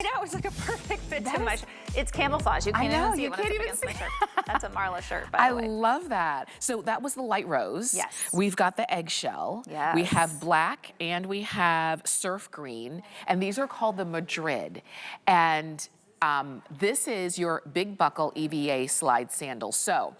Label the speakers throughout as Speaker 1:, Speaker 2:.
Speaker 1: I know, it's like a perfect fit to my shirt. It's camouflage. You can't even see it when it's against my shirt. That's a Marla shirt, by the way.
Speaker 2: I love that. So that was the light rose.
Speaker 1: Yes.
Speaker 2: We've got the eggshell.
Speaker 1: Yes.
Speaker 2: We have black and we have surf green. And these are called the Madrid. And this is your big buckle EVA slide sandal. So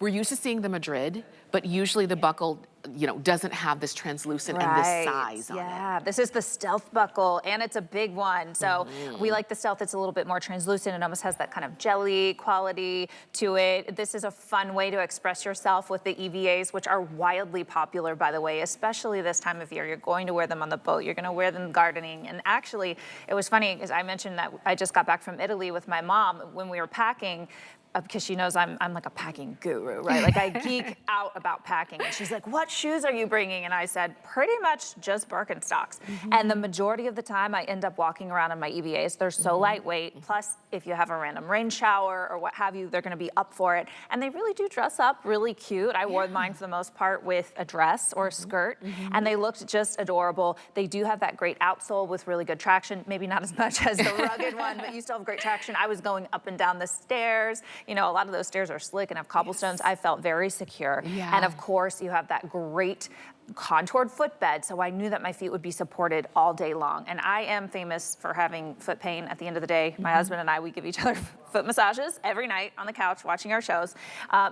Speaker 2: we're used to seeing the Madrid, but usually the buckle, you know, doesn't have this translucent and this size on it.
Speaker 1: Yeah, this is the stealth buckle, and it's a big one. So we like the stealth. It's a little bit more translucent. It almost has that kind of jelly quality to it. This is a fun way to express yourself with the EVAs, which are wildly popular, by the way, especially this time of year. You're going to wear them on the boat. You're going to wear them gardening. And actually, it was funny because I mentioned that I just got back from Italy with my mom when we were packing, because she knows I'm like a packing guru, right? Like I geek out about packing. And she's like, what shoes are you bringing? And I said, pretty much just Birkenstocks. And the majority of the time I end up walking around in my EVAs. They're so lightweight. Plus, if you have a random rain shower or what have you, they're gonna be up for it. And they really do dress up really cute. I wore mine for the most part with a dress or a skirt, and they looked just adorable. They do have that great outsole with really good traction. Maybe not as much as the rugged one, but you still have great traction. I was going up and down the stairs. You know, a lot of those stairs are slick and have cobblestones. I felt very secure. And of course, you have that great contoured footbed, so I knew that my feet would be supported all day long. And I am famous for having foot pain at the end of the day. My husband and I, we give each other foot massages every night on the couch watching our shows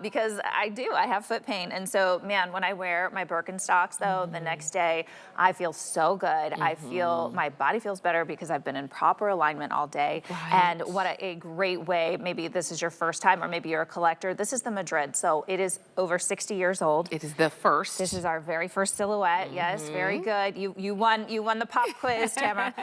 Speaker 1: because I have foot pain. And so, man, when I wear my Birkenstocks, though, the next day, I feel so good. I feel, my body feels better because I've been in proper alignment all day. And what a great way, maybe this is your first time or maybe you're a collector, this is the Madrid. So it is over 60 years old.
Speaker 2: It is the first.
Speaker 1: This is our very first silhouette. Yes, very good. You won the pop quiz, Tamara.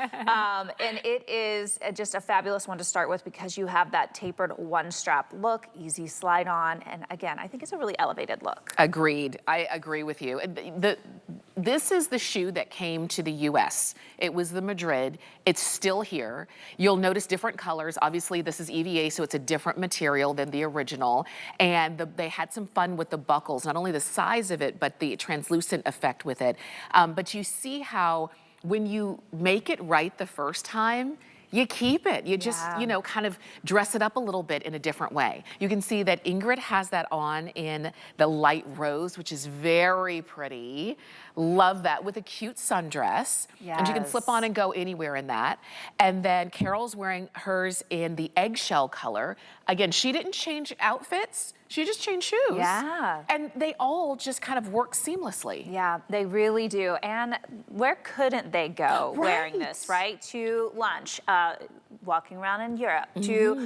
Speaker 1: And it is just a fabulous one to start with because you have that tapered one strap look, easy slide on, and again, I think it's a really elevated look.
Speaker 2: Agreed. I agree with you. This is the shoe that came to the US. It was the Madrid. It's still here. You'll notice different colors. Obviously, this is EVA, so it's a different material than the original. And they had some fun with the buckles, not only the size of it, but the translucent effect with it. But you see how when you make it right the first time, you keep it. You just, you know, kind of dress it up a little bit in a different way. You can see that Ingrid has that on in the light rose, which is very pretty. Love that, with a cute sundress. And you can slip on and go anywhere in that. And then Carol's wearing hers in the eggshell color. Again, she didn't change outfits. She just changed shoes. And they all just kind of work seamlessly. Yeah, they really do. And where couldn't they go wearing this, right? To lunch, walking around in Europe, to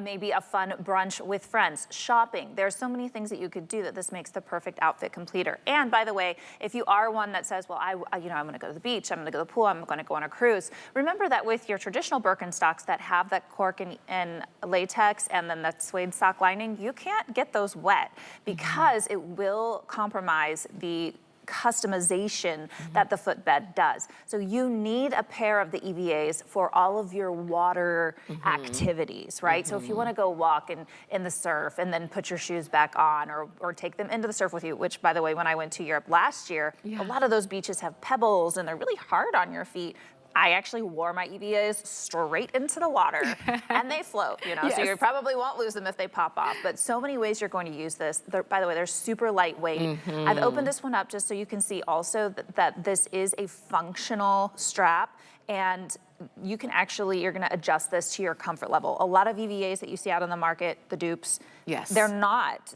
Speaker 2: maybe a fun brunch with friends, shopping. There's so many things that you could do that this makes the perfect outfit completer. And by the way, if you are one that says, well, I'm gonna go to the beach, I'm gonna go to the pool, I'm gonna go on a cruise, remember that with your traditional Birkenstocks that have that cork and latex and then that suede sock lining, you can't get those wet because it will compromise the customization that the footbed does. So you need a pair of the EVAs for all of your water activities, right? So if you want to go walk in the surf and then put your shoes back on or take them into the surf with you, which by the way, when I went to Europe last year, a lot of those beaches have pebbles and they're really hard on your feet. I actually wore my EVAs straight into the water and they float, you know, so you probably won't lose them if they pop off, but so many ways you're going to use this. By the way, they're super lightweight. I've opened this one up just so you can see also that this is a functional strap, and you can actually, you're gonna adjust this to your comfort level. A lot of EVAs that you see out on the market, the dupes, they're not,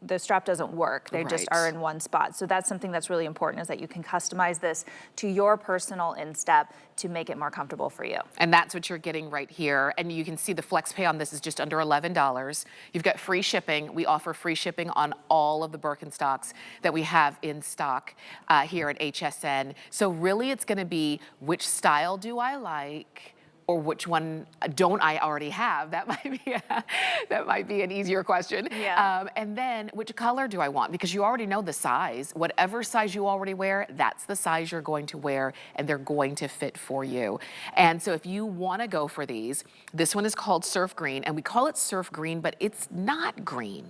Speaker 2: the strap doesn't work. They just are in one spot. So that's something that's really important, is that you can customize this to your personal instep to make it more comfortable for you. And that's what you're getting right here. And you can see the flex pay on this is just under $11. You've got free shipping. We offer free shipping on all of the Birkenstocks that we have in stock here at HSN. So really it's gonna be, which style do I like? Or which one don't I already have? That might be an easier question. And then which color do I want? Because you already know the size. Whatever size you already wear, that's the size you're going to wear, and they're going to fit for you. And so if you wanna go for these, this one is called Surf Green, and we call it Surf Green, but it's not green.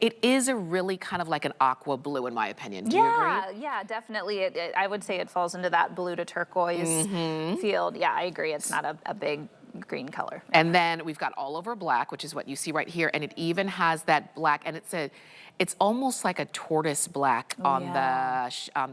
Speaker 2: It is a really kind of like an aqua blue in my opinion. Do you agree?
Speaker 1: Yeah, definitely. I would say it falls into that blue to turquoise field. Yeah, I agree. It's not a big green color.
Speaker 2: And then we've got all over black, which is what you see right here, and it even has that black, and it's almost like a tortoise black on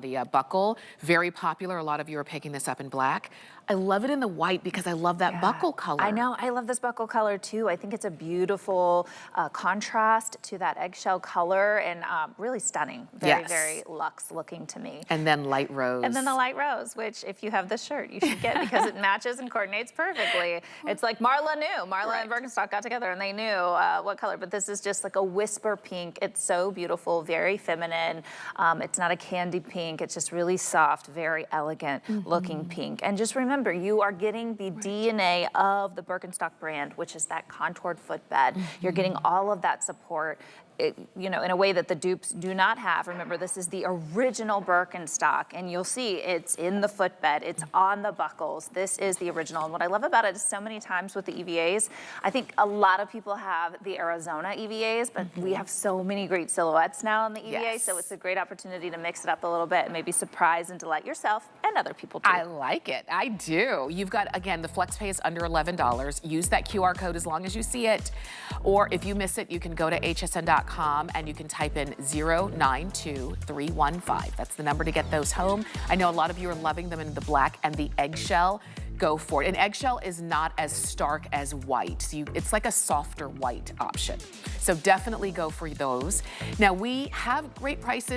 Speaker 2: the buckle. Very popular. A lot of you are picking this up in black. I love it in the white because I love that buckle color.
Speaker 1: I know. I love this buckle color too. I think it's a beautiful contrast to that eggshell color and really stunning. Very luxe looking to me.
Speaker 2: And then light rose.
Speaker 1: And then the light rose, which if you have this shirt, you should get because it matches and coordinates perfectly. It's like Marla knew. Marla and Birkenstock got together and they knew what color, but this is just like a whisper pink. It's so beautiful, very feminine. It's not a candy pink. It's just really soft, very elegant looking pink. And just remember, you are getting the DNA of the Birkenstock brand, which is that contoured footbed. You're getting all of that support, you know, in a way that the dupes do not have. Remember, this is the original Birkenstock, and you'll see it's in the footbed, it's on the buckles. This is the original. And what I love about it is so many times with the EVAs, I think a lot of people have the Arizona EVAs, but we have so many great silhouettes now in the EVA, so it's a great opportunity to mix it up a little bit and maybe surprise and delight yourself and other people too.
Speaker 2: I like it. I do. You've got, again, the flex pay is under $11. Use that QR code as long as you see it. Or if you miss it, you can go to hsn.com and you can type in 092315. That's the number to get those home. I know a lot of you are loving them in the black and the eggshell. Go for it. And eggshell is not as stark as white. So it's like a softer white option. So definitely go for those. Now we have great prices.